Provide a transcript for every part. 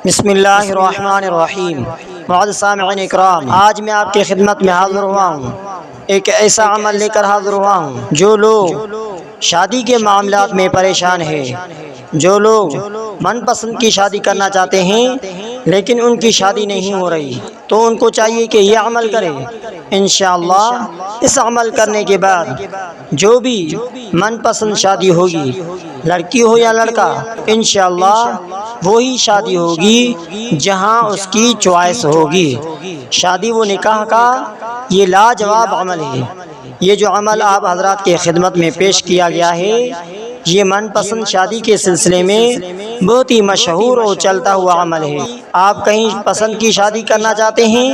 بسم اللہ الرحمن الرحیم۔ معزز سامعین اکرام، آج میں آپ کی خدمت میں حاضر ہوا ہوں، ایک ایسا عمل لے کر حاضر ہوا ہوں۔ جو لوگ شادی کے معاملات میں پریشان ہیں، جو لوگ من پسند کی شادی کرنا چاہتے ہیں لیکن ان کی شادی نہیں ہو رہی، تو ان کو چاہیے کہ یہ عمل کریں۔ انشاءاللہ اس عمل کرنے کے بعد جو بھی من پسند شادی ہوگی، لڑکی ہو یا لڑکا، انشاءاللہ وہی شادی ہوگی جہاں اس کی چوائس ہوگی۔ شادی و نکاح کا یہ لاجواب عمل ہے۔ یہ جو عمل آپ حضرات کے خدمت میں پیش کیا گیا ہے، یہ من پسند شادی کے سلسلے میں بہت ہی مشہور اور چلتا ہوا عمل ہے۔ آپ کہیں پسند کی شادی کرنا چاہتے ہیں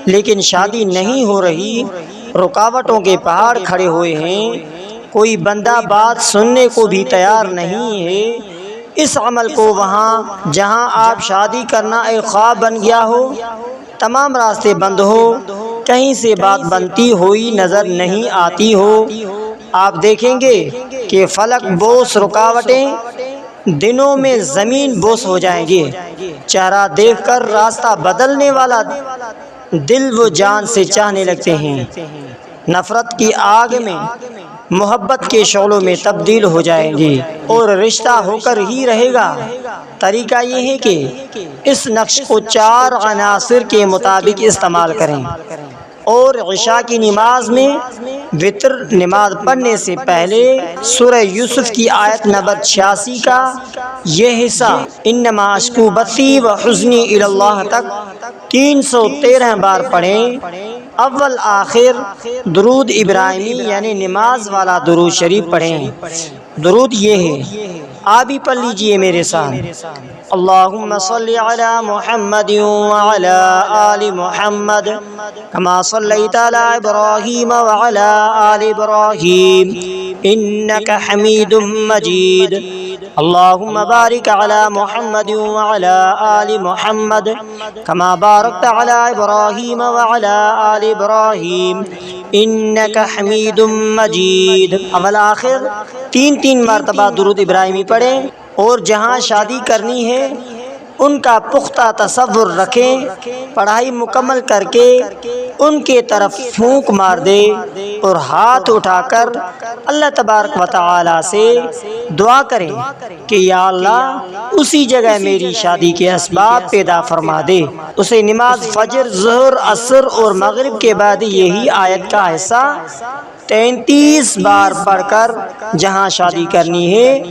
لیکن شادی نہیں ہو رہی، رکاوٹوں کے پہاڑ کھڑے ہوئے ہیں، کوئی بندہ بات سننے کو بھی تیار نہیں ہے۔ اس عمل کو وہاں جہاں آپ شادی کرنا ایک خواب بن گیا ہو، تمام راستے بند ہو، کہیں سے بات بنتی ہوئی نظر نہیں آتی ہو، آپ دیکھیں گے کہ فلک بوس رکاوٹیں دنوں میں زمین بوس ہو جائیں گے۔ چہرہ دیکھ کر راستہ بدلنے والا دل و جان سے چاہنے لگتے ہیں، نفرت کی آگ میں محبت کے شعلوں میں تبدیل ہو جائیں گے اور رشتہ ہو کر ہی رہے گا۔ طریقہ یہ ہے کہ اس نقش کو 4 عناصر کے مطابق استعمال کریں، اور عشاء کی نماز میں وتر نماز پڑھنے سے پہلے سورہ یوسف کی آیت نمبر 86 کا یہ حصہ انما اشکو بثی و حزنی الی اللہ تک 313 بار پڑھیں۔ اول آخر درود ابراہیمی یعنی نماز والا درود شریف پڑھیں۔ درود یہ ہے، آپ بھی پڑھ لیجئے میرے ساتھ۔ اللہم صلی علی محمد وعلی آل محمد کما صلیت علی ابراہیم وعلی آل ابراہیم انک حمید مجید۔ اللہم بارک علی محمد وعلی آل محمد کما بارکت علی ابراہیم وعلی آل ابراہیم انک حمید مجید۔ اول آخر 3 مرتبہ درود ابراہیمی پڑھیں، اور جہاں شادی کرنی ہے ان کا پختہ تصور رکھیں۔ پڑھائی مکمل کر کے ان کے طرف پھونک مار دے اور ہاتھ اٹھا کر اللہ تبارک و تعالی سے دعا کریں کہ یا اللہ اسی جگہ میری شادی کے اسباب پیدا فرما دے۔ اسے نماز فجر، ظہر، عصر اور مغرب کے بعد یہی آیت کا حصہ 33 بار پڑھ کر جہاں شادی کرنی ہے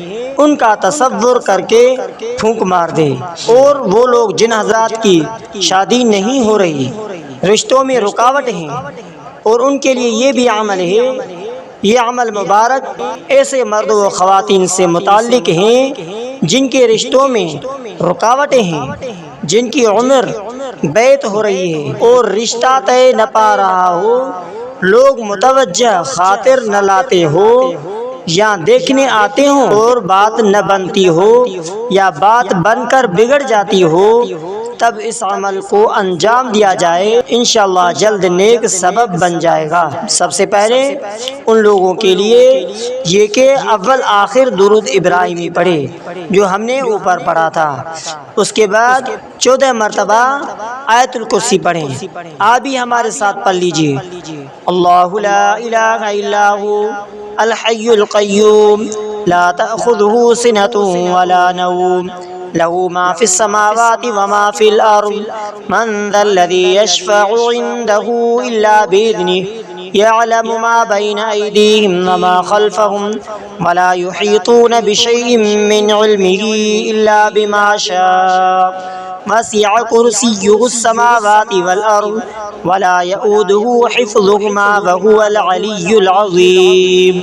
ان کا تصور کر کے پھونک مار دے۔ اور وہ لوگ جن حضرات کی شادی نہیں ہو رہی، رشتوں میں رکاوٹ ہیں، اور ان کے لیے یہ بھی عمل ہے، یہ عمل مبارک ایسے مرد و خواتین سے متعلق ہیں جن کے رشتوں میں رکاوٹیں ہیں، جن کی عمر بیت ہو رہی ہے اور رشتہ طے نہ پا رہا ہو، لوگ متوجہ خاطر نہ لاتے ہو، یا دیکھنے آتے ہوں اور بات نہ بنتی ہو یا بات بن کر بگڑ جاتی ہو، تب اس عمل کو انجام دیا جائے، انشاءاللہ جلد نیک سبب بن جائے گا۔ سب سے پہلے ان لوگوں کے لیے یہ کہ اول آخر درود ابراہیمی پڑھے جو ہم نے اوپر پڑھا تھا، اس کے بعد 14 مرتبہ آیت الکرسی پڑھیں۔ آپ بھی ہمارے ساتھ پڑھ لیجئے۔ اللہ لا الہ الا ہو الحی القیوم لا تأخذہ سنۃ ولا نوم له ما في السماوات وما في الأرض من ذا الذي يشفع عنده إلا بإذنه يعلم ما بين أيديهم وما خلفهم ولا يحيطون بشيء من علمه إلا بما شاء وسع كرسيه السماوات والأرض ولا يؤوده حفظهما وهو العلي العظيم۔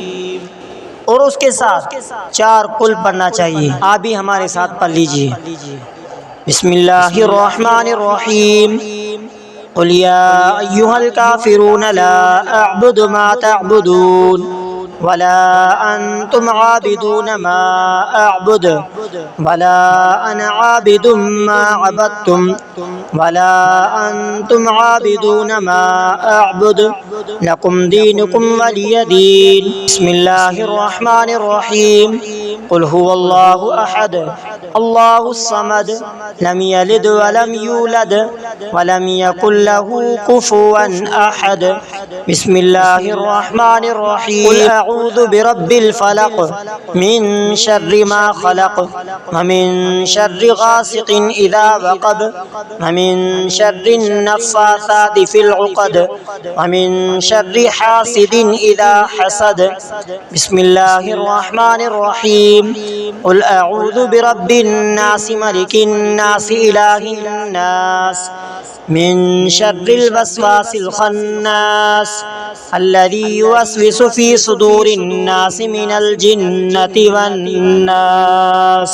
اور اس کے ساتھ 4 قل پڑھنا چاہیے۔ آپ بھی ہمارے ساتھ پڑھ لیجئے۔ بسم اللہ الرحمن الرحیم۔ قل یا ایھا الکافرون لا اعبد ما تعبدون ولا انتم عابدون ما اعبد ولا انا عابد ما عبدتم ولا انتم عابدون ما اعبد لکم دینکم ولی دین۔ بسم اللہ الرحمن الرحیم۔ قل هو اللہ احد اللہ الصمد لم یلد ولم یولد ولم یکن له کفوا احد بسم اللہ الرحمن الرحیم قل اعوذ برب الفلق من شر ما خلق ومن شر غاسق اذا وقب ومن شر النفاثات في العقد ومن شر حاسد اذا حسد بسم اللہ الرحمن الرحیم قل اعوذ برب الناس ملک الناس الہ الناس من شر الوسواس الخناس الذي يوسوس في صدور الناس من الجنة والناس۔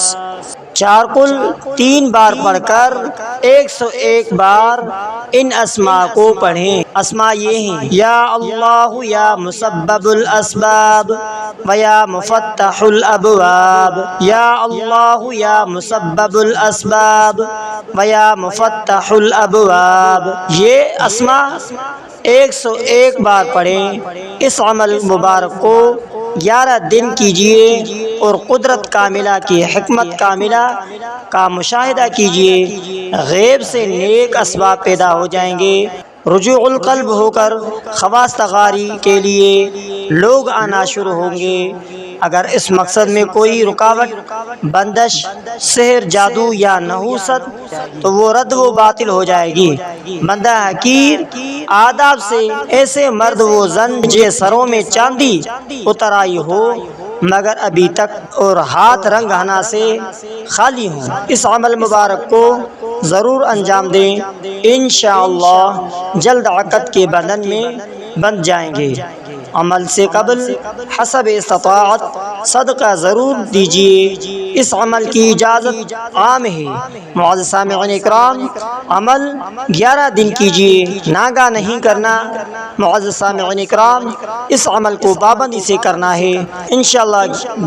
چار کل 3 بار پڑھ کر 101 بار ان اسماء کو پڑھیں۔ اسماء یہ ہیں: یا اللہ یا مسبب الاسباب و یا مفتح الابواب، یا اللہ یا مسبب الاسباب و یا مفتح الابواب۔ یہ اسماء 101 بار پڑھیں۔ اس عمل مبارک کو 11 دن کیجیے اور قدرت کاملہ کی حکمت کاملہ کا مشاہدہ کیجیے۔ غیب سے نیک اسباب پیدا ہو جائیں گے۔ رجوع القلب ہو کر خواص تغاری کے لیے لوگ آنا شروع ہوں گے۔ اگر اس مقصد میں کوئی رکاوٹ، بندش، سحر، جادو یا نحوست تو وہ رد و باطل ہو جائے گی۔ بندہ حقیر آداب سے ایسے مرد و زن جے سروں میں چاندی اتر آئی ہو مگر ابھی تک اور ہاتھ رنگ ہنا سے خالی ہوں۔ اس عمل مبارک کو ضرور انجام دیں، انشاءاللہ جلد عقد کے بندھن میں بندھ جائیں گے۔ عمل سے قبل حسب استطاعت صدقہ ضرور دیجیے۔ اس عمل کی اجازت عام ہے۔ معزز سامعین اکرام، عمل 11 دن کیجیے، ناگاہ نہیں کرنا۔ معزز سامعین اکرام، اس عمل کو پابندی سے کرنا ہے۔ انشاءاللہ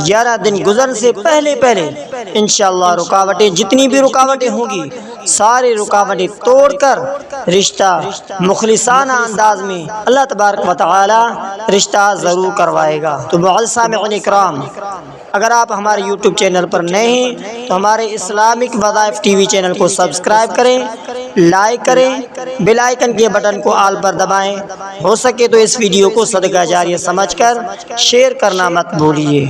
11 دن گزرنے سے پہلے انشاءاللہ رکاوٹیں، جتنی بھی رکاوٹیں ہوں گی، سارے رکاوٹیں توڑ کر رشتہ مخلصانہ انداز میں اللہ تبارک و تعالی رشتہ ضرور کروائے گا۔ تو معزز سامعین اکرام، اگر آپ ہمارے یوٹیوب چینل پر نئے ہیں تو ہمارے اسلامک وظائف ٹی وی چینل کو سبسکرائب کریں، لائک کریں، بیل آئیکن کے بٹن کو آل پر دبائیں۔ ہو سکے تو اس ویڈیو کو صدقہ جاریہ سمجھ کر شیئر کرنا مت بھولیے۔